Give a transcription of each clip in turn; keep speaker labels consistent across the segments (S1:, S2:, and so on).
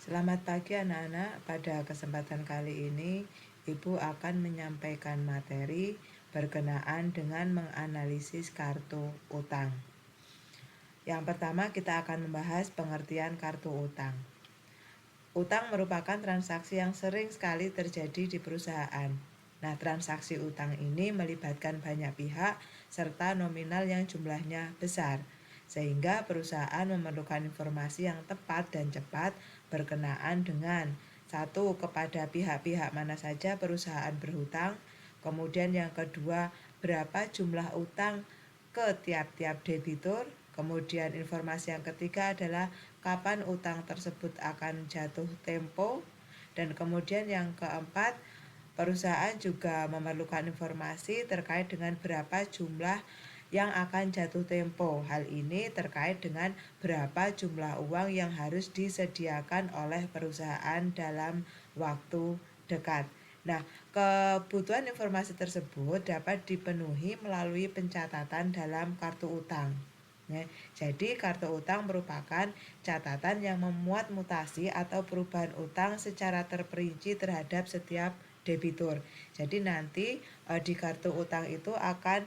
S1: Selamat pagi anak-anak, pada kesempatan kali ini Ibu akan menyampaikan materi berkenaan dengan menganalisis kartu utang. Yang pertama kita akan membahas pengertian kartu utang. Utang merupakan transaksi yang sering sekali terjadi di perusahaan. Nah, transaksi utang ini melibatkan banyak pihak serta nominal yang jumlahnya besar, sehingga perusahaan memerlukan informasi yang tepat dan cepat berkenaan dengan satu, kepada pihak-pihak mana saja perusahaan berhutang, kemudian yang kedua, berapa jumlah utang ke tiap-tiap debitur, kemudian informasi yang ketiga adalah kapan utang tersebut akan jatuh tempo, dan kemudian yang keempat, perusahaan juga memerlukan informasi terkait dengan berapa jumlah yang akan jatuh tempo. Hal ini terkait dengan berapa jumlah uang yang harus disediakan oleh perusahaan dalam waktu dekat. Nah, kebutuhan informasi tersebut dapat dipenuhi melalui pencatatan dalam kartu utang. Ya, jadi kartu utang merupakan catatan yang memuat mutasi atau perubahan utang secara terperinci terhadap setiap debitur. Jadi nanti di kartu utang itu akan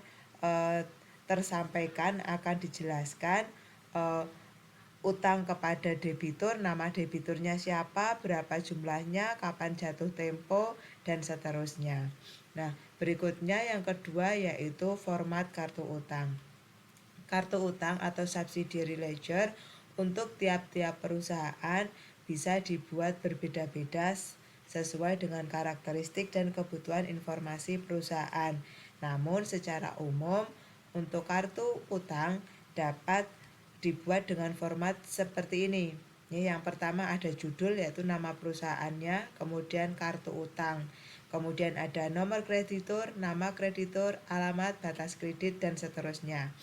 S1: tersampaikan, akan dijelaskan utang kepada debitur, nama debiturnya siapa, berapa jumlahnya, kapan jatuh tempo, dan seterusnya. Nah, berikutnya yang kedua yaitu format kartu utang. Kartu utang atau subsidiary ledger untuk tiap-tiap perusahaan bisa dibuat berbeda-beda sesuai dengan karakteristik dan kebutuhan informasi perusahaan. Namun secara umum untuk kartu utang dapat dibuat dengan format seperti ini. Yang pertama ada judul yaitu nama perusahaannya, kemudian kartu utang. Kemudian ada nomor kreditur, nama kreditur, alamat, batas kredit, dan seterusnya.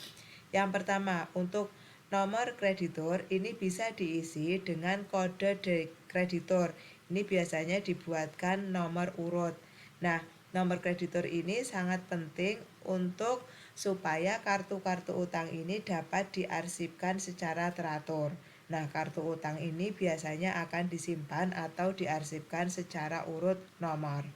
S1: Yang pertama, untuk nomor kreditur ini bisa diisi dengan kode kreditur. Ini biasanya dibuatkan nomor urut. Nah, nomor kreditur ini sangat penting untuk supaya kartu-kartu utang ini dapat diarsipkan secara teratur. Nah, kartu utang ini biasanya akan disimpan atau diarsipkan secara urut nomor.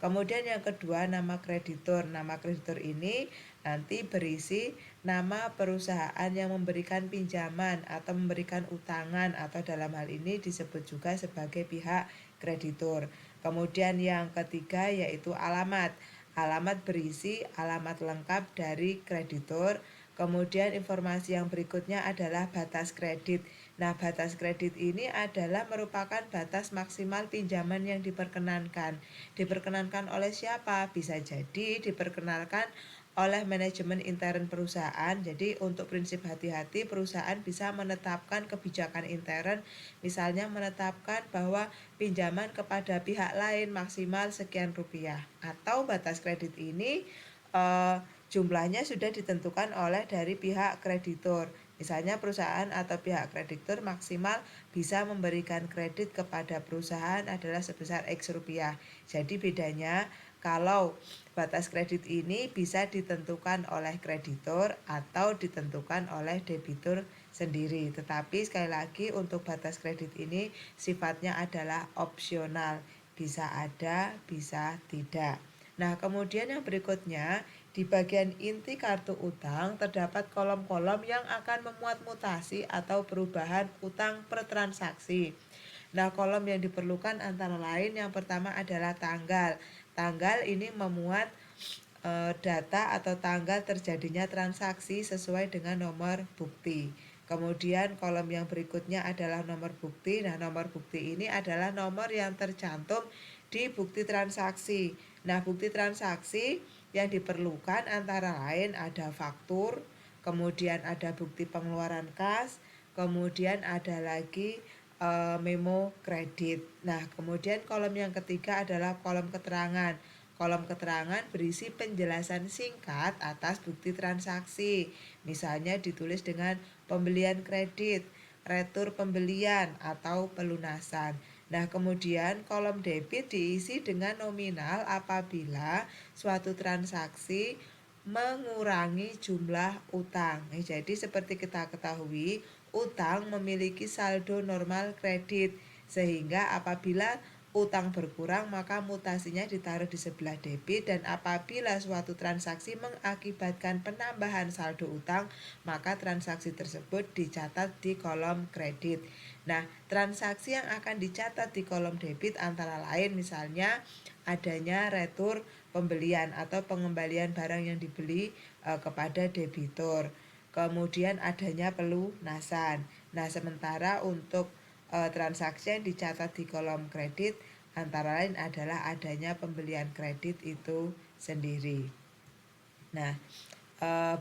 S1: Kemudian yang kedua, nama kreditur. Nama kreditur ini nanti berisi nama perusahaan yang memberikan pinjaman atau memberikan utangan, atau dalam hal ini disebut juga sebagai pihak kreditur. Kemudian yang ketiga yaitu alamat. Alamat berisi alamat lengkap dari kreditur. Kemudian informasi yang berikutnya adalah batas kredit. Nah, batas kredit ini adalah merupakan batas maksimal pinjaman yang diperkenankan. Diperkenankan oleh siapa? Bisa jadi diperkenalkan oleh manajemen intern perusahaan. Jadi untuk prinsip hati-hati, perusahaan bisa menetapkan kebijakan intern, misalnya menetapkan bahwa pinjaman kepada pihak lain maksimal sekian rupiah, atau batas kredit ini jumlahnya sudah ditentukan oleh dari pihak kreditur. Misalnya perusahaan atau pihak kreditur maksimal bisa memberikan kredit kepada perusahaan adalah sebesar X rupiah. Jadi bedanya kalau batas kredit ini bisa ditentukan oleh kreditur atau ditentukan oleh debitur sendiri. Tetapi sekali lagi untuk batas kredit ini sifatnya adalah opsional. Bisa ada, bisa tidak. Nah, kemudian yang berikutnya, di bagian inti kartu utang terdapat kolom-kolom yang akan memuat mutasi atau perubahan utang per transaksi. Nah, kolom yang diperlukan antara lain yang pertama adalah tanggal. Tanggal ini memuat data atau tanggal terjadinya transaksi sesuai dengan nomor bukti. Kemudian kolom yang berikutnya adalah nomor bukti. Nah, nomor bukti ini adalah nomor yang tercantum di bukti transaksi. Nah, bukti transaksi yang diperlukan antara lain ada faktur, kemudian ada bukti pengeluaran kas, kemudian ada lagi memo kredit. Nah, kemudian kolom yang ketiga adalah kolom keterangan. Kolom keterangan berisi penjelasan singkat atas bukti transaksi. Misalnya ditulis dengan pembelian kredit, retur pembelian, atau pelunasan. Nah, kemudian kolom debit diisi dengan nominal apabila suatu transaksi mengurangi jumlah utang. Jadi seperti kita ketahui, utang memiliki saldo normal kredit. Sehingga apabila utang berkurang maka mutasinya ditaruh di sebelah debit, dan apabila suatu transaksi mengakibatkan penambahan saldo utang maka transaksi tersebut dicatat di kolom kredit. Nah, transaksi yang akan dicatat di kolom debit antara lain misalnya adanya retur pembelian atau pengembalian barang yang dibeli kepada debitur. Kemudian adanya pelunasan. Nah, sementara untuk transaksi yang dicatat di kolom kredit antara lain adalah adanya pembelian kredit itu sendiri. Nah,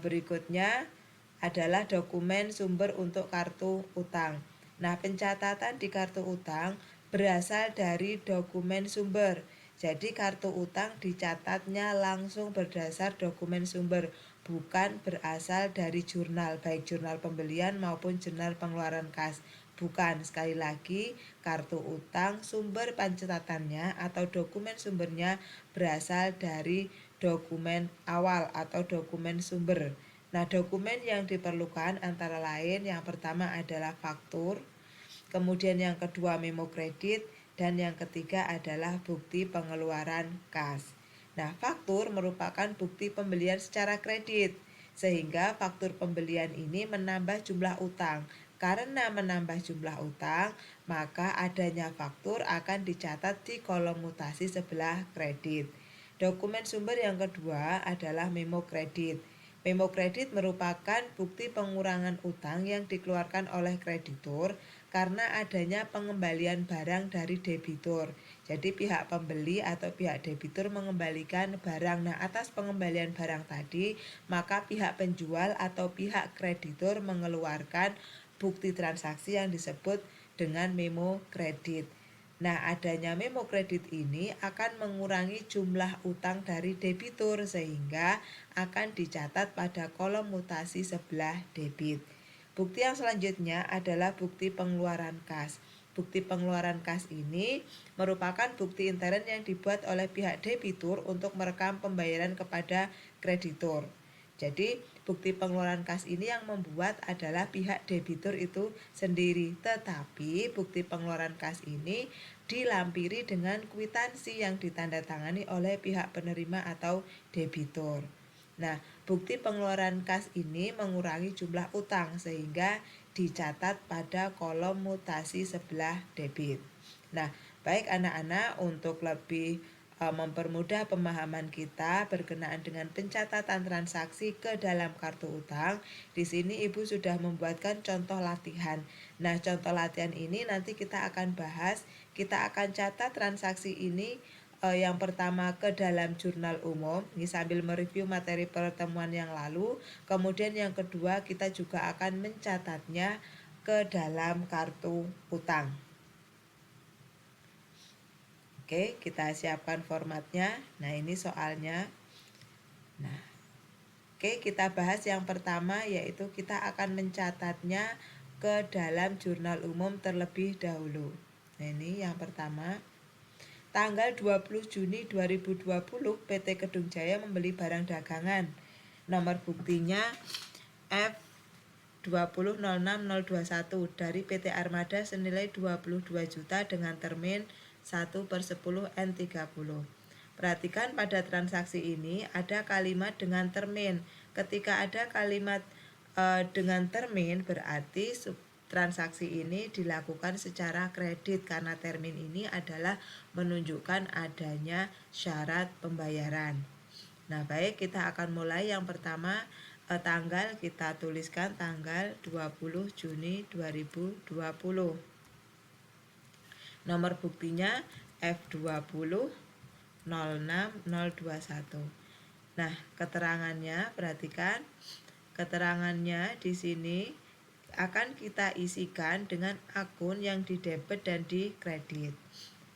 S1: berikutnya adalah dokumen sumber untuk kartu utang. Nah, pencatatan di kartu utang berasal dari dokumen sumber. Jadi kartu utang dicatatnya langsung berdasar dokumen sumber, bukan berasal dari jurnal, baik jurnal pembelian maupun jurnal pengeluaran kas. Bukan, sekali lagi, kartu utang sumber pencatatannya atau dokumen sumbernya berasal dari dokumen awal atau dokumen sumber. Nah, dokumen yang diperlukan antara lain yang pertama adalah faktur, kemudian yang kedua memo kredit, dan yang ketiga adalah bukti pengeluaran kas. Nah, faktur merupakan bukti pembelian secara kredit, sehingga faktur pembelian ini menambah jumlah utang. Karena menambah jumlah utang, maka adanya faktur akan dicatat di kolom mutasi sebelah kredit. Dokumen sumber yang kedua adalah memo kredit. Memo kredit merupakan bukti pengurangan utang yang dikeluarkan oleh kreditur karena adanya pengembalian barang dari debitur. Jadi pihak pembeli atau pihak debitur mengembalikan barang. Nah, atas pengembalian barang tadi, maka pihak penjual atau pihak kreditur mengeluarkan bukti transaksi yang disebut dengan memo kredit. Nah, adanya memo kredit ini akan mengurangi jumlah utang dari debitur sehingga akan dicatat pada kolom mutasi sebelah debit. Bukti yang selanjutnya adalah bukti pengeluaran kas. Bukti pengeluaran kas ini merupakan bukti intern yang dibuat oleh pihak debitur untuk merekam pembayaran kepada kreditur. Jadi, bukti pengeluaran kas ini yang membuat adalah pihak debitur itu sendiri. Tetapi, bukti pengeluaran kas ini dilampiri dengan kwitansi yang ditandatangani oleh pihak penerima atau debitur. Nah, bukti pengeluaran kas ini mengurangi jumlah utang sehingga dicatat pada kolom mutasi sebelah debit. Nah, baik anak-anak, untuk lebih mempermudah pemahaman kita berkenaan dengan pencatatan transaksi ke dalam kartu utang, di sini Ibu sudah membuatkan contoh latihan. Nah, contoh latihan ini nanti kita akan bahas, kita akan catat transaksi ini yang pertama ke dalam jurnal umum, ini sambil mereview materi pertemuan yang lalu. Kemudian yang kedua kita juga akan mencatatnya ke dalam kartu utang. Oke, kita siapkan formatnya. Nah, ini soalnya. Nah, oke, kita bahas yang pertama, yaitu kita akan mencatatnya ke dalam jurnal umum terlebih dahulu. Nah, ini yang pertama. Tanggal 20 Juni 2020, PT Kedung Jaya membeli barang dagangan. Nomor buktinya F2006021 dari PT Armada senilai 22 juta dengan termin 1/10 N30. Perhatikan pada transaksi ini ada kalimat dengan termin. Ketika ada kalimat dengan termin berarti transaksi ini dilakukan secara kredit karena termin ini adalah menunjukkan adanya syarat pembayaran. Nah, baik, kita akan mulai. Yang pertama, tanggal kita tuliskan tanggal 20 Juni 2020. Nomor buktinya F20 06021. Nah, keterangannya perhatikan. Keterangannya di sini akan kita isikan dengan akun yang didebet dan dikredit.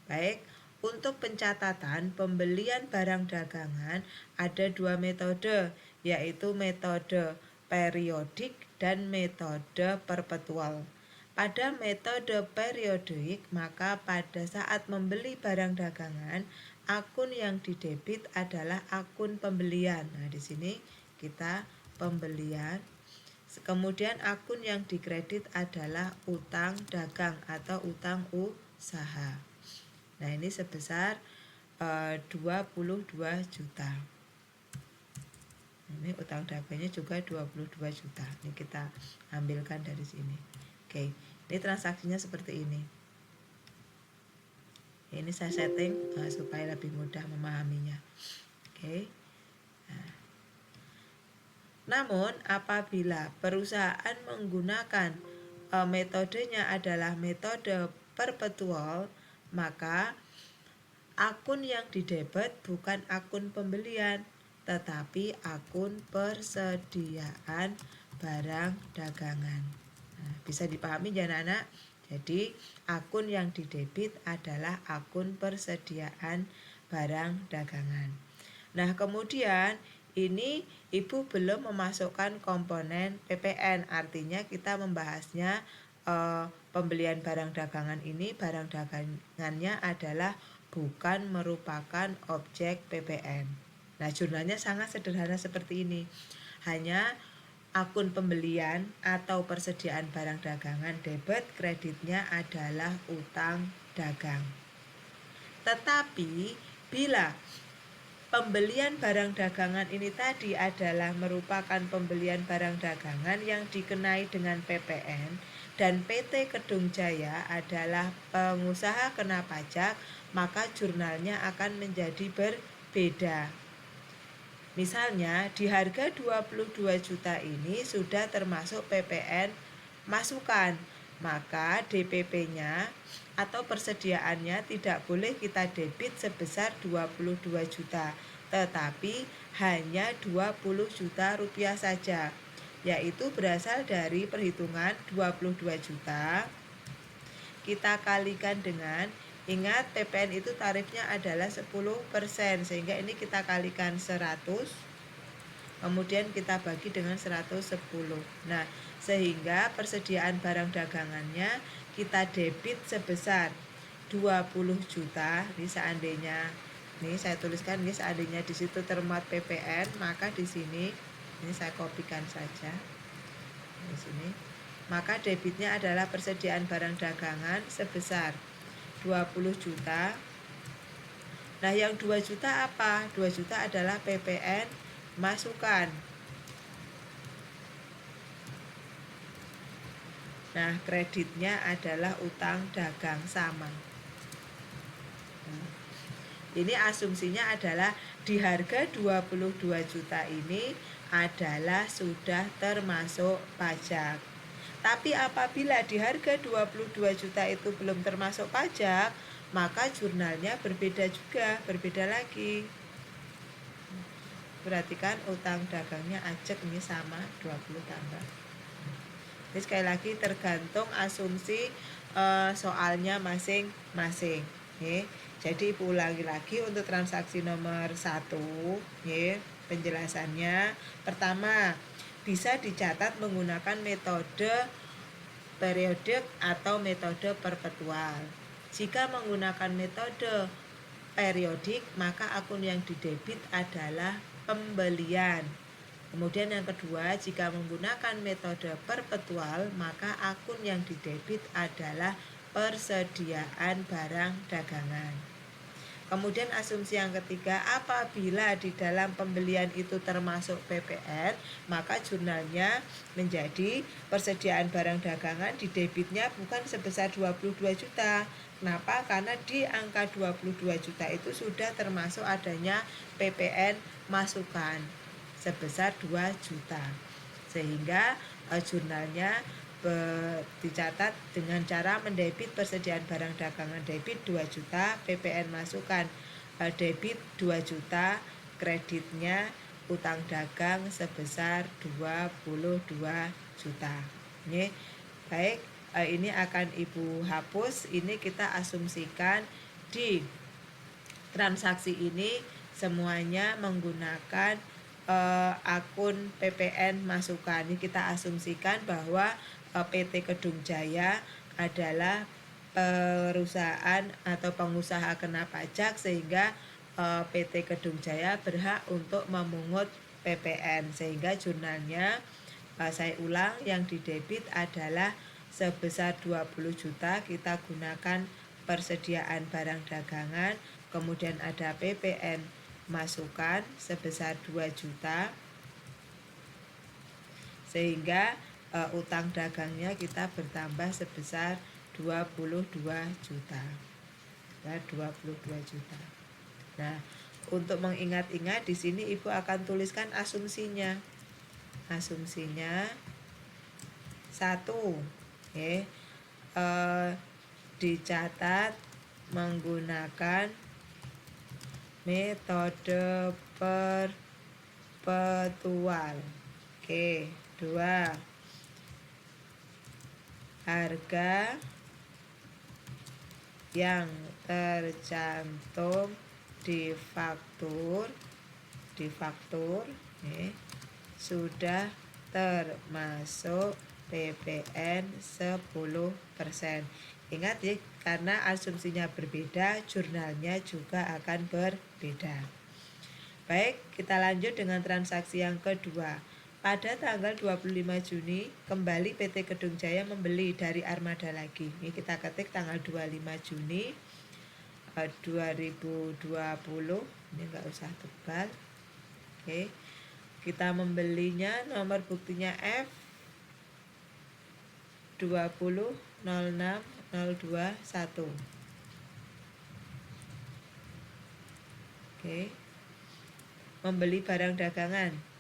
S1: Baik, untuk pencatatan pembelian barang dagangan ada dua metode, yaitu metode periodik dan metode perpetual. Pada metode periodik, maka pada saat membeli barang dagangan, akun yang didebit adalah akun pembelian. Nah, di sini kita pembelian. Kemudian akun yang dikredit adalah utang dagang atau utang usaha. saha. Nah, ini sebesar 22 juta. Ini utang dagangnya juga 22 juta. Ini kita ambilkan dari sini. Oke, ini transaksinya seperti ini. Ini saya setting supaya lebih mudah memahaminya. Oke. Namun apabila perusahaan menggunakan metodenya adalah metode perpetual, maka akun yang didebet bukan akun pembelian, tetapi akun persediaan barang dagangan. Nah, bisa dipahami ya anak-anak? Jadi akun yang didebit adalah akun persediaan barang dagangan. Nah, kemudian ini Ibu belum memasukkan komponen PPN, artinya kita membahasnya pembelian barang dagangan ini, barang dagangannya adalah bukan merupakan objek PPN. Nah, jurnalnya sangat sederhana seperti ini. Hanya akun pembelian atau persediaan barang dagangan debit, kreditnya adalah utang dagang. Tetapi bila pembelian barang dagangan ini tadi adalah merupakan pembelian barang dagangan yang dikenai dengan PPN dan PT Kedung Jaya adalah pengusaha kena pajak, maka jurnalnya akan menjadi berbeda. Misalnya di harga 22 juta ini sudah termasuk PPN masukan, maka DPP-nya atau persediaannya tidak boleh kita debit sebesar 22 juta, tetapi hanya 20 juta rupiah saja, yaitu berasal dari perhitungan 22 juta kita kalikan dengan, ingat PPN itu tarifnya adalah 10%, sehingga ini kita kalikan 100, kemudian kita bagi dengan 110. Nah, sehingga persediaan barang dagangannya kita debit sebesar 20 juta. Ini seandainya, ini saya tuliskan, ini seandainya di situ termuat PPN, maka di sini ini saya kopikan saja di sini. Maka debitnya adalah persediaan barang dagangan sebesar 20 juta. Nah, yang 2 juta apa? 2 juta adalah PPN masukan. Nah, kreditnya adalah utang dagang sama. Ini asumsinya adalah di harga 22 juta ini adalah sudah termasuk pajak. Tapi apabila di harga 22 juta itu belum termasuk pajak, maka jurnalnya berbeda juga, berbeda lagi. Perhatikan utang dagangnya ajek ini sama 20 tambah. Ini sekali lagi tergantung asumsi soalnya masing-masing. Jadi Ibu ulangi lagi untuk transaksi nomor 1, penjelasannya. Pertama, bisa dicatat menggunakan metode periodik atau metode perpetual. Jika menggunakan metode periodik, maka akun yang didebit adalah pembelian. Kemudian yang kedua, jika menggunakan metode perpetual, maka akun yang didebit adalah persediaan barang dagangan. Kemudian asumsi yang ketiga, apabila di dalam pembelian itu termasuk PPN, maka jurnalnya menjadi persediaan barang dagangan di debitnya bukan sebesar 22 juta. Kenapa? Karena di angka 22 juta itu sudah termasuk adanya PPN masukan sebesar 2 juta. Sehingga jurnalnya dicatat dengan cara mendebit persediaan barang dagangan debit 2 juta, PPN masukan debit 2 juta, kreditnya utang dagang sebesar 22 juta. Ini baik, ini akan Ibu hapus. Ini kita asumsikan di transaksi ini semuanya menggunakan akun PPN masukan. Ini kita asumsikan bahwa PT Kedung Jaya adalah perusahaan atau pengusaha kena pajak, sehingga PT Kedung Jaya berhak untuk memungut PPN, sehingga jurnalnya saya ulang, yang didebit adalah sebesar 20 juta, kita gunakan persediaan barang dagangan, kemudian ada PPN masukan sebesar 2 juta, sehingga utang dagangnya kita bertambah sebesar 22 juta. Ya, 22 juta. Nah, untuk mengingat-ingat di sini Ibu akan tuliskan asumsinya. Asumsinya 1, dicatat menggunakan metode perpetual. 2, harga yang tercantum di faktur sudah termasuk PPN 10%. Ingat ya, karena asumsinya berbeda, jurnalnya juga akan berbeda. Baik, kita lanjut dengan transaksi yang kedua. Pada tanggal 25 Juni, kembali PT Kedung Jaya membeli dari Armada lagi. Ini kita ketik tanggal 25 Juni 2020. Ini enggak usah tebal. Kita membelinya, nomor buktinya F 2006021. Membeli barang dagangan.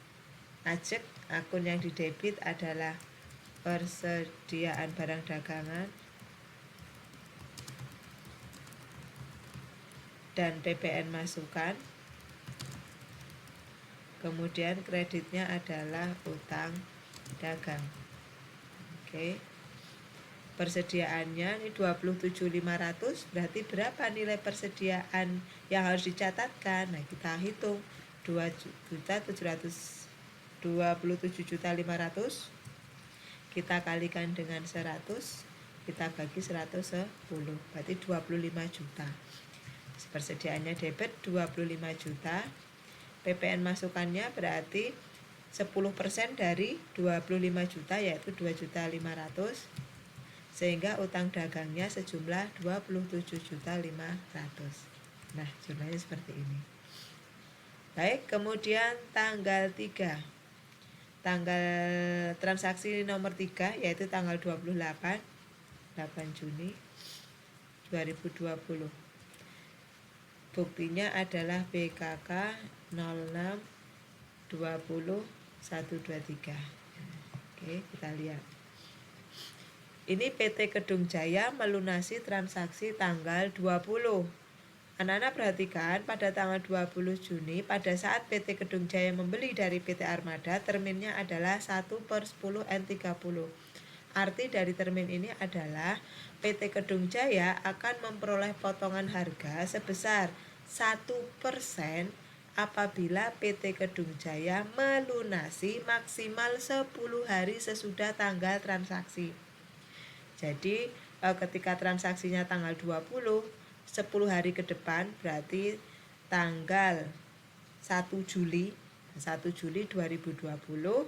S1: Ajek, akun yang didebit adalah persediaan barang dagangan dan PPN masukan. Kemudian kreditnya adalah utang dagang. Persediaannya ini 27.500, berarti berapa nilai persediaan yang harus dicatatkan? Nah, kita hitung 27.500 kita kalikan dengan 100, kita bagi 110, berarti 25 juta. Persediaannya debit 25 juta. PPN masukannya berarti 10% dari 25 juta, yaitu 2.500.000, sehingga utang dagangnya sejumlah 27.500.000. Nah, jumlahnya seperti ini. Baik, kemudian tanggal 3. Tanggal transaksi nomor 3 yaitu tanggal 8 Juni 2020. Buktinya adalah BKK 0620.123. Kita lihat. Ini PT Kedung Jaya melunasi transaksi tanggal 20. Anak-anak perhatikan, pada tanggal 20 Juni, pada saat PT Kedung Jaya membeli dari PT Armada, terminnya adalah 1/10 N30. Arti dari termin ini adalah PT Kedung Jaya akan memperoleh potongan harga sebesar 1% apabila PT Kedung Jaya melunasi maksimal 10 hari sesudah tanggal transaksi. Jadi ketika transaksinya tanggal 20, 10 hari ke depan berarti tanggal 1 Juli 2020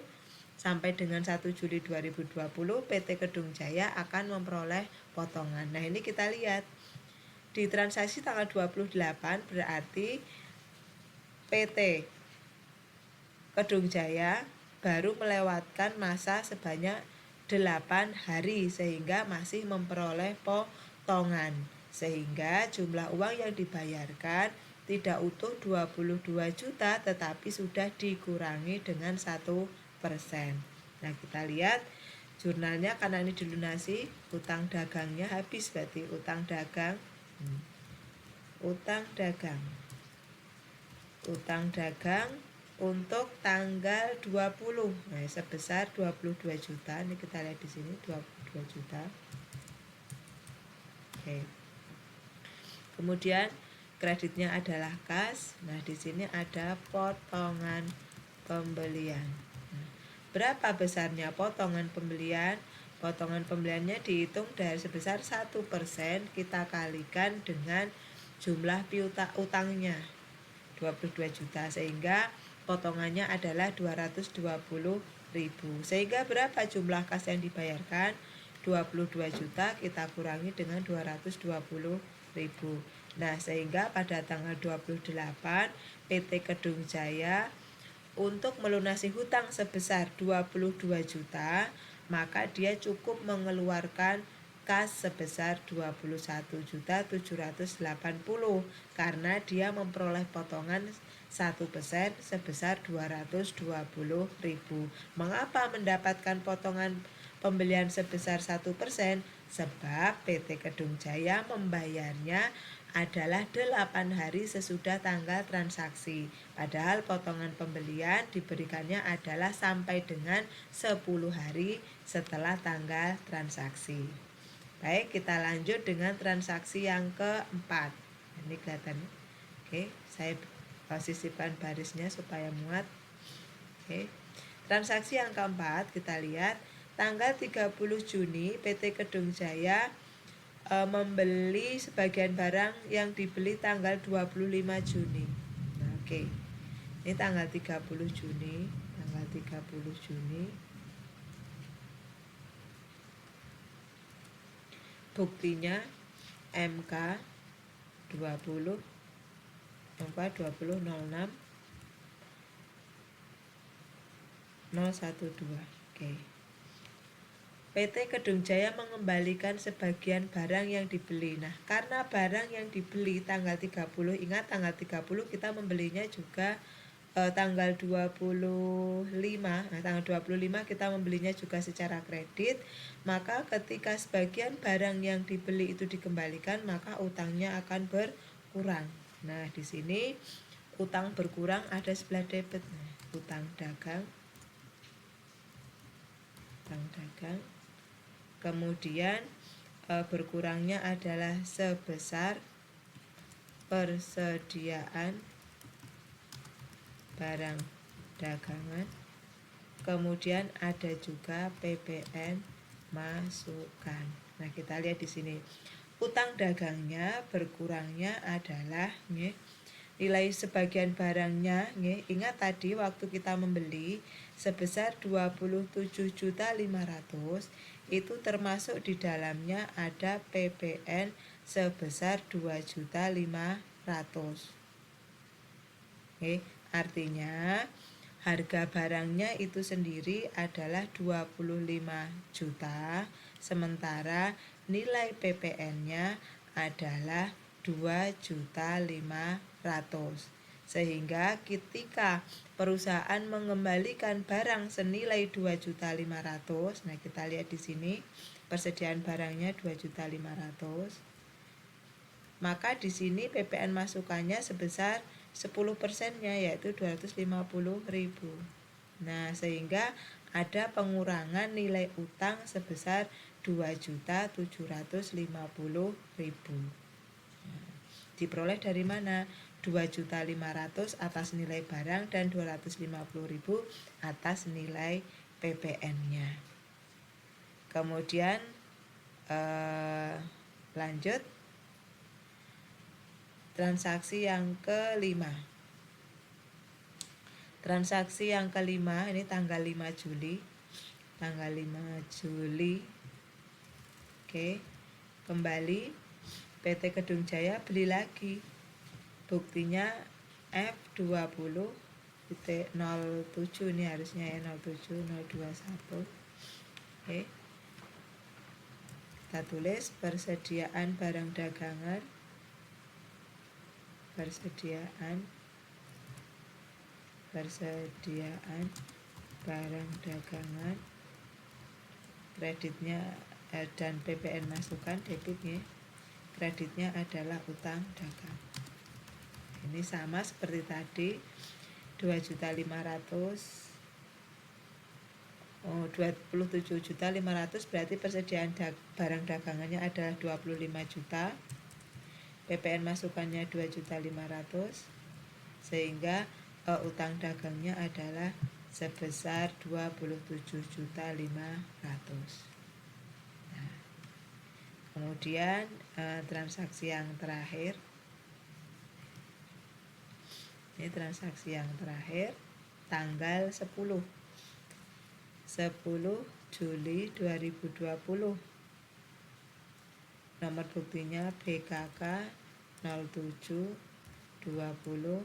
S1: sampai dengan 1 Juli 2020 PT Kedung Jaya akan memperoleh potongan. Nah, ini kita lihat di transaksi tanggal 28 berarti PT Kedung Jaya baru melewatkan masa sebanyak 8 hari sehingga masih memperoleh potongan, sehingga jumlah uang yang dibayarkan tidak utuh 22 juta tetapi sudah dikurangi dengan 1%. Nah, kita lihat jurnalnya, karena ini dilunasi, utang dagangnya habis, berarti utang dagang untuk tanggal 20. Nah, sebesar 22 juta. Ini kita lihat di sini 22 juta. Kemudian kreditnya adalah kas. Nah, di sini ada potongan pembelian. Nah, berapa besarnya potongan pembelian? Potongan pembeliannya dihitung dari sebesar 1%, kita kalikan dengan jumlah piutang utangnya 22 juta, sehingga potongannya adalah 220.000. Sehingga berapa jumlah kas yang dibayarkan? 22 juta kita kurangi dengan 220.000. Nah, sehingga pada tanggal 28 PT Kedung Jaya untuk melunasi hutang sebesar 22 juta, maka dia cukup mengeluarkan kas sebesar 21.780.000 karena dia memperoleh potongan 1% sebesar 220.000. Mengapa mendapatkan potongan pembelian sebesar 1%? Sebab PT Kedung Jaya membayarnya adalah 8 hari sesudah tanggal transaksi. Padahal potongan pembelian diberikannya adalah sampai dengan 10 hari setelah tanggal transaksi. Baik, kita lanjut dengan transaksi yang keempat. Ini kelihatan. Oke, saya sisipkan barisnya supaya muat. Oke. Transaksi yang keempat kita lihat tanggal 30 Juni PT Kedung Jaya membeli sebagian barang yang dibeli tanggal 25 Juni. Nah, oke. Ini tanggal 30 Juni, tanggal 30 Juni. Buktinya MK 20 MK 2006 012. Oke. PT Kedung Jaya mengembalikan sebagian barang yang dibeli. Nah, karena barang yang dibeli tanggal 30, ingat tanggal 30 kita membelinya juga tanggal 25. Nah, tanggal 25 kita membelinya juga secara kredit, maka ketika sebagian barang yang dibeli itu dikembalikan, maka utangnya akan berkurang. Nah, di sini utang berkurang ada sebelah debit. Nah, utang dagang. Kemudian berkurangnya adalah sebesar persediaan barang dagangan. Kemudian ada juga PPN masukan. Nah, kita lihat di sini. Utang dagangnya berkurangnya adalah nilai sebagian barangnya, ingat tadi waktu kita membeli sebesar 27.500.000, itu termasuk di dalamnya ada PPN sebesar 2.500.000. Artinya harga barangnya itu sendiri adalah 25 juta, sementara nilai PPN-nya adalah 2.500.000. Sehingga ketika perusahaan mengembalikan barang senilai 2.500.000, nah kita lihat di sini persediaan barangnya 2.500.000, maka di sini PPN masukannya sebesar 10%-nya yaitu 250.000. Nah, sehingga ada pengurangan nilai utang sebesar 2.750.000. Nah, diperoleh dari mana? 2.500.000 atas nilai barang dan 250.000 atas nilai PPN-nya. Kemudian lanjut transaksi yang kelima. Transaksi yang kelima ini tanggal 5 Juli. Tanggal 5 Juli. Oke. Kembali PT Kedung Jaya beli lagi. Buktinya F20.07, ini harusnya ya 07.021. Oke. Kita tulis persediaan barang dagangan. Persediaan barang dagangan, kreditnya dan PPN masukan, debitnya, kreditnya adalah utang dagang. Ini sama seperti tadi, 27.500 berarti persediaan barang dagangannya adalah 25 juta, PPN masukannya 2.500.000, sehingga utang dagangnya adalah sebesar 27.500.000. Nah, kemudian transaksi yang terakhir. Ini transaksi yang terakhir tanggal 10 Juli 2020. Nomor buktinya BKK 07 20 145.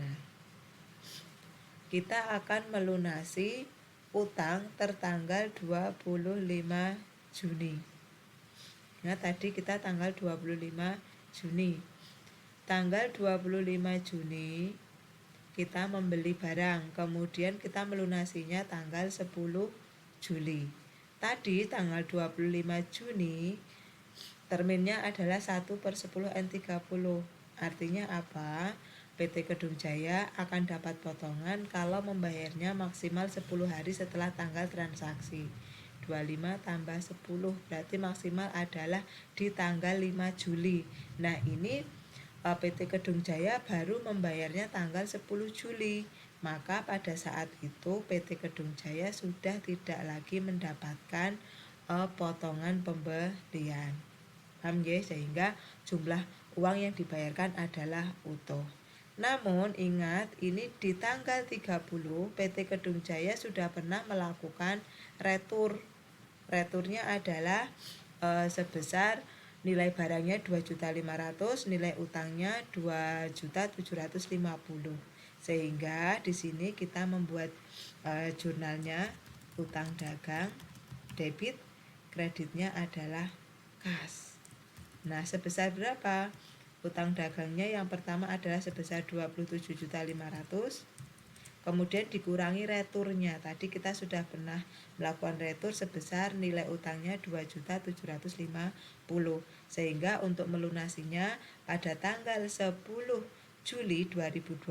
S1: Nah, kita akan melunasi utang tertanggal 25 Juni. Nah, tadi kita tanggal 25 Juni. Tanggal 25 Juni kita membeli barang, kemudian kita melunasinya tanggal 10 Juli. Tadi tanggal 25 Juni terminnya adalah 1/10N30. Artinya apa? PT Kedung Jaya akan dapat potongan kalau membayarnya maksimal 10 hari setelah tanggal transaksi. 25 tambah 10 berarti maksimal adalah di tanggal 5 Juli. Nah, ini PT Kedung Jaya baru membayarnya tanggal 10 Juli. Maka pada saat itu PT Kedung Jaya sudah tidak lagi mendapatkan potongan pembelian. Paham ya? Sehingga jumlah uang yang dibayarkan adalah utuh. Namun ingat, ini di tanggal 30 PT Kedung Jaya sudah pernah melakukan retur. Returnya adalah sebesar nilai barangnya 2.500.000, nilai utangnya 2.750.000. Sehingga di sini kita membuat jurnalnya utang dagang debit, kreditnya adalah kas. Nah, sebesar berapa? Utang dagangnya yang pertama adalah sebesar 27.500.000. Kemudian dikurangi returnya. Tadi kita sudah pernah melakukan retur sebesar nilai utangnya 2.750.000. Sehingga untuk melunasinya pada tanggal 10 Juli 2020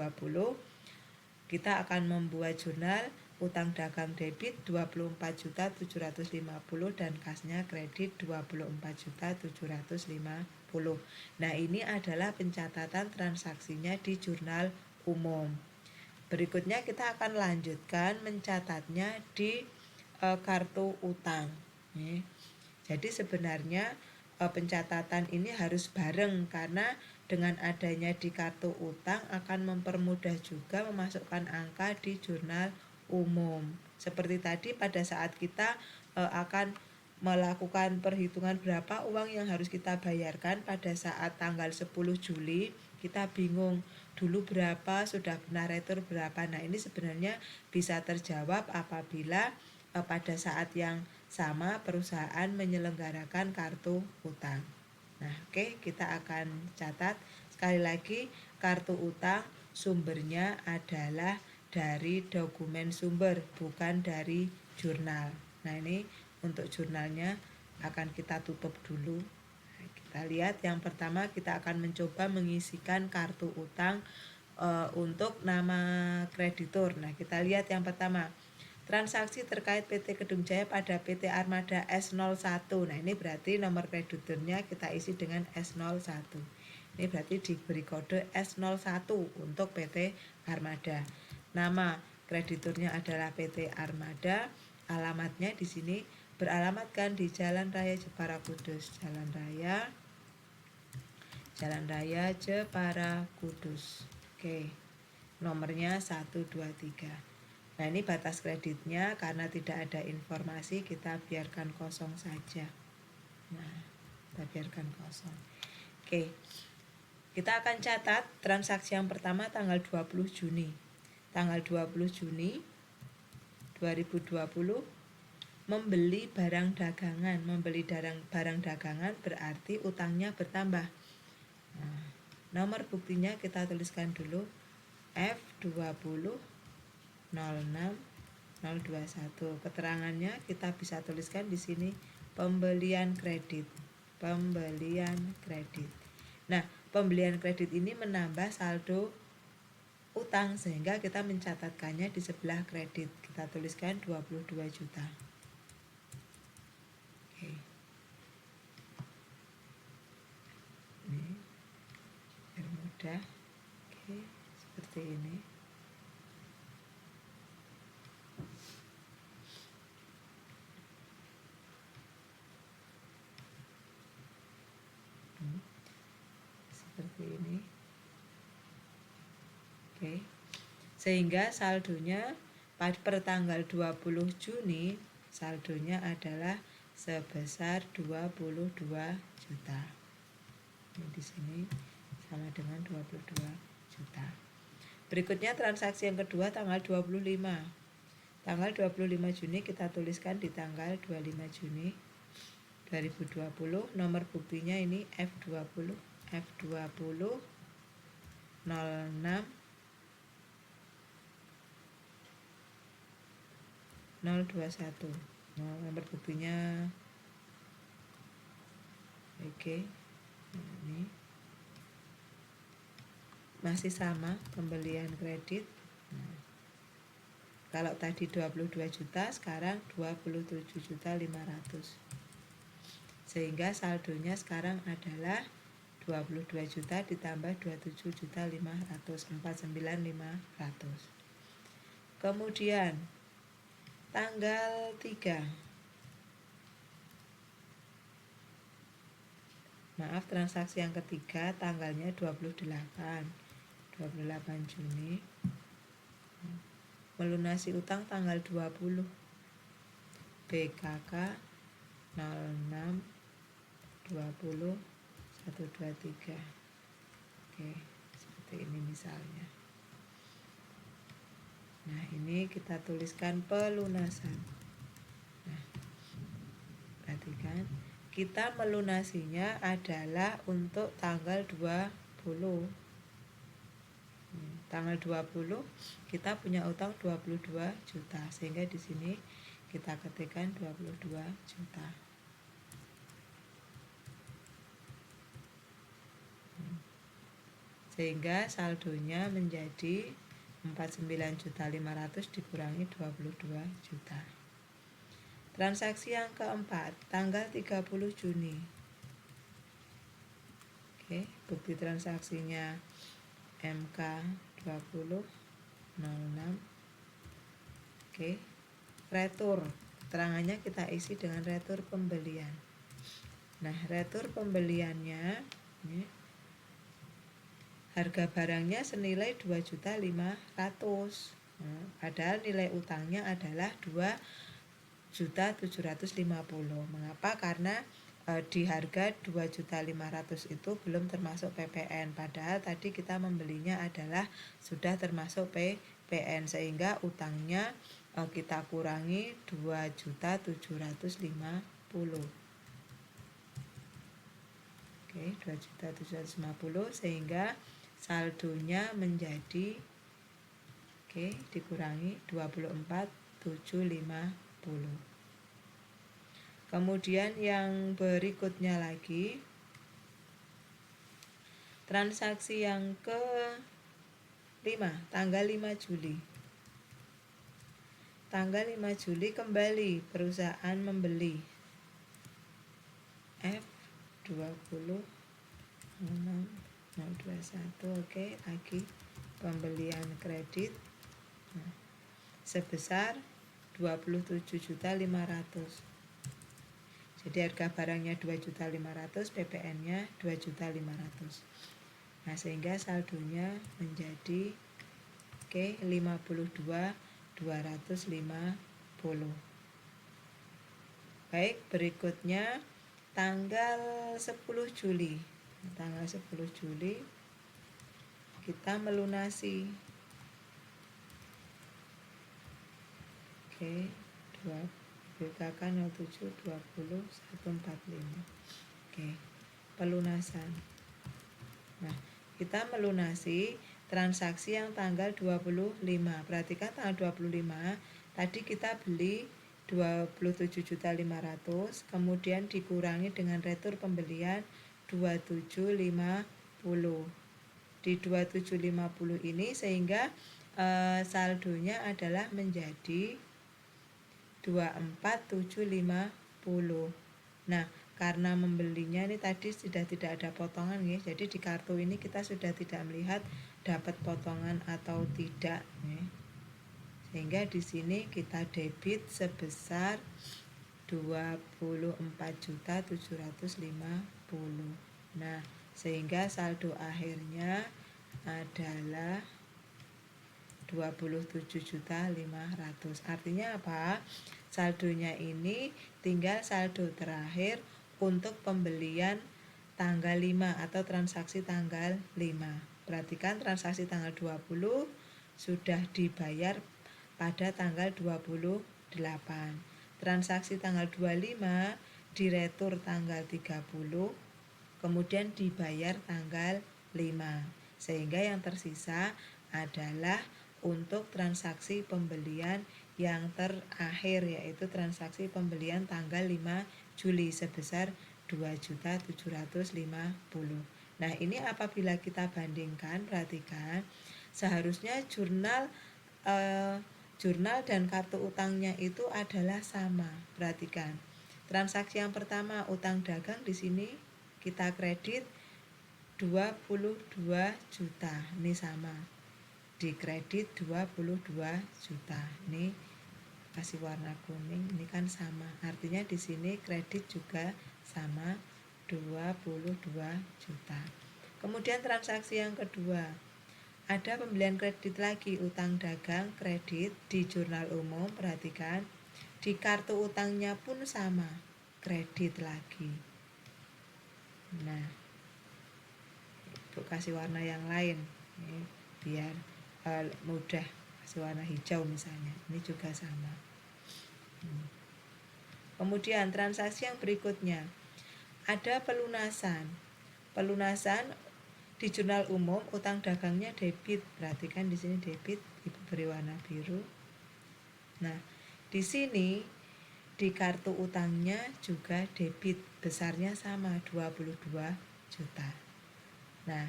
S1: kita akan membuat jurnal utang dagang debit 24.750.000 dan kasnya kredit 24.750.000. Nah, ini adalah pencatatan transaksinya di jurnal umum. Berikutnya kita akan lanjutkan mencatatnya di kartu utang. Jadi sebenarnya pencatatan ini harus bareng karena dengan adanya di kartu utang akan mempermudah juga memasukkan angka di jurnal umum. Seperti tadi pada saat kita akan melakukan perhitungan berapa uang yang harus kita bayarkan pada saat tanggal 10 Juli, kita bingung dulu berapa, sudah pernah retur berapa. Nah, ini sebenarnya bisa terjawab apabila pada saat yang sama perusahaan menyelenggarakan kartu utang. Nah, oke, kita akan catat sekali lagi, kartu utang sumbernya adalah dari dokumen sumber, bukan dari jurnal. Nah, ini untuk jurnalnya akan kita tutup dulu. Kita lihat yang pertama, kita akan mencoba mengisikan kartu utang untuk nama kreditur. Nah, kita lihat yang pertama, transaksi terkait PT Kedung Jaya pada PT Armada S01. Nah, ini berarti nomor krediturnya kita isi dengan S01. Ini berarti diberi kode S01 untuk PT Armada. Nama krediturnya adalah PT Armada. Alamatnya di sini beralamatkan di Jalan Raya Jepara Kudus. Jalan Raya Jepara Kudus. Oke. Nomornya 123. Nah, ini batas kreditnya karena tidak ada informasi, kita biarkan kosong saja. Nah, kita biarkan kosong. Oke. Kita akan catat transaksi yang pertama tanggal 20 Juni. Tanggal 20 Juni 2020 membeli barang dagangan. Membeli barang dagangan berarti utangnya bertambah. Nah, nomor buktinya kita tuliskan dulu F20 06 021. Keterangannya kita bisa tuliskan di sini pembelian kredit. Nah, pembelian kredit ini menambah saldo utang sehingga kita mencatatkannya di sebelah kredit. Kita tuliskan 22 juta. Oke. Ini biar mudah. Oke, seperti ini. Seperti ini. Oke. Sehingga saldonya per tanggal 20 Juni saldonya adalah sebesar 22 juta. Ini di sini sama dengan 22 juta. Berikutnya transaksi yang kedua tanggal 25. Tanggal 25 Juni kita tuliskan di tanggal 25 Juni 2020. Nomor buktinya ini F20 06 021. Nomor buktinya oke. Ini masih sama pembelian kredit. Kalau tadi 22 juta, sekarang 27.500.000. Sehingga saldonya sekarang adalah 22 juta ditambah 27.500.000, 49.500. Kemudian tanggal 3. Maaf, transaksi yang ketiga tanggalnya 28 Juni. Melunasi utang tanggal 20. BKK 06 20 123. Oke, seperti ini misalnya. Nah, ini kita tuliskan pelunasan. Nah, perhatikan, kita melunasinya adalah untuk tanggal 20. Tanggal 20 kita punya utang 22 juta, sehingga di sini kita ketikkan 22 juta. Sehingga saldonya menjadi 49.500.000 dikurangi 22 juta. Transaksi yang keempat tanggal 30 Juni. Oke, bukti transaksinya MK 20 06. Oke, retur. Keterangannya kita isi dengan retur pembelian. Nah, retur pembeliannya ini, harga barangnya senilai 2.500.000. Nah, padahal nilai utangnya adalah 2.750.000. Mengapa? Karena di harga 2.500.000 itu belum termasuk PPN. Padahal tadi kita membelinya adalah sudah termasuk PPN, sehingga utangnya kita kurangi 2.750.000. Oke, 2.750.000 sehingga saldonya menjadi dikurangi 24.750. Kemudian yang berikutnya lagi transaksi yang ke-5 tanggal 5 Juli. Tanggal 5 Juli kembali perusahaan membeli F20 021. Oke, lagi pembelian kredit sebesar 27.500.000. Jadi harga barangnya 2.500.000, PPN-nya 2.500.000. Nah, sehingga saldonya menjadi 52.250. Baik, berikutnya tanggal 10 Juli. Tanggal 10 Juli kita melunasi BKK 07 20 145. Pelunasan. Nah, kita melunasi transaksi yang tanggal 25. Perhatikan tanggal 25 tadi kita beli 27.500.000, kemudian dikurangi dengan retur pembelian 2750. Di 2750 ini sehingga saldonya adalah menjadi 24.750. Nah, karena membelinya ini tadi sudah tidak ada potongan ya. Jadi di kartu ini kita sudah tidak melihat dapat potongan atau tidak ya. Sehingga di sini kita debit sebesar 24.750.000. Nah, sehingga saldo akhirnya adalah 27.500.000. Artinya apa? saldonya ini tinggal saldo terakhir untuk pembelian tanggal 5 atau transaksi tanggal 5. Perhatikan transaksi tanggal 20 sudah dibayar pada tanggal 28. Transaksi tanggal 25 diretur tanggal 30, kemudian dibayar tanggal 5. Sehingga yang tersisa adalah untuk transaksi pembelian yang terakhir, yaitu transaksi pembelian tanggal 5 Juli sebesar 2.750.000. Nah, ini apabila kita bandingkan, perhatikan seharusnya jurnal dan kartu utangnya itu adalah sama. Perhatikan. Transaksi yang pertama utang dagang di sini kita kredit 22 juta. Ini sama. Dikredit 22 juta. Ini kasih warna kuning, ini kan sama. Artinya di sini kredit juga sama 22 juta. Kemudian transaksi yang kedua, ada pembelian kredit lagi, utang dagang kredit di jurnal umum. Perhatikan, di kartu utangnya pun sama, kredit lagi. Nah, Ibu kasih warna yang lain ini biar mudah, kasih warna hijau misalnya, ini juga sama. Kemudian transaksi yang berikutnya ada pelunasan di jurnal umum, utang dagangnya debit. Perhatikan di sini debit, Ibu beri warna biru. Nah, di sini di kartu utangnya juga debit, besarnya sama 22 juta. Nah,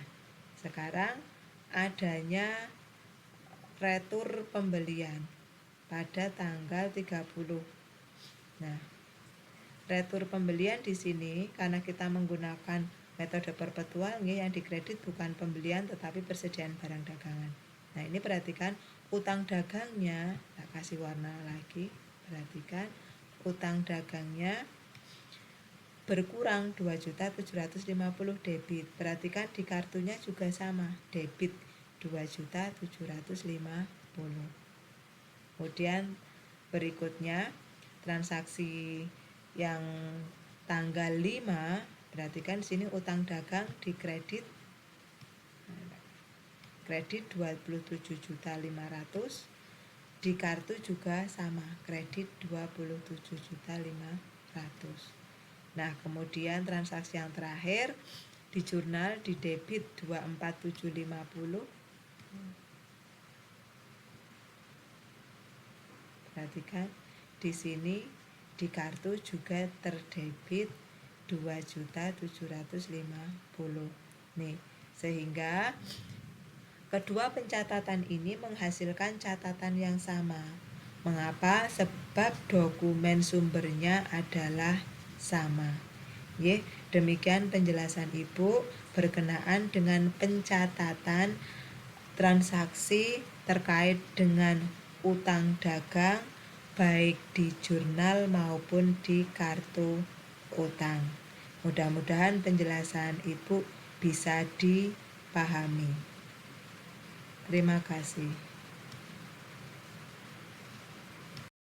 S1: sekarang adanya retur pembelian pada tanggal 30. Nah, retur pembelian di sini karena kita menggunakan metode perpetual, yang dikredit bukan pembelian tetapi persediaan barang dagangan. Nah, ini perhatikan utang dagangnya, tak kasih warna lagi. Perhatikan utang dagangnya berkurang 2.750.000 debit. Perhatikan di kartunya juga sama, debit 2.750.000. Kemudian berikutnya transaksi yang tanggal 5, perhatikan sini utang dagang dikredit kredit 27.500.000, di kartu juga sama, kredit 27.500.000. Nah, kemudian transaksi yang terakhir di jurnal di debit 24750. Perhatikan di sini di kartu juga terdebit 2.750.000. Nih, sehingga kedua pencatatan ini menghasilkan catatan yang sama. Mengapa? Sebab dokumen sumbernya adalah sama. Demikian penjelasan Ibu berkenaan dengan pencatatan transaksi terkait dengan utang dagang baik di jurnal maupun di kartu utang. Mudah-mudahan penjelasan Ibu bisa dipahami. Terima kasih.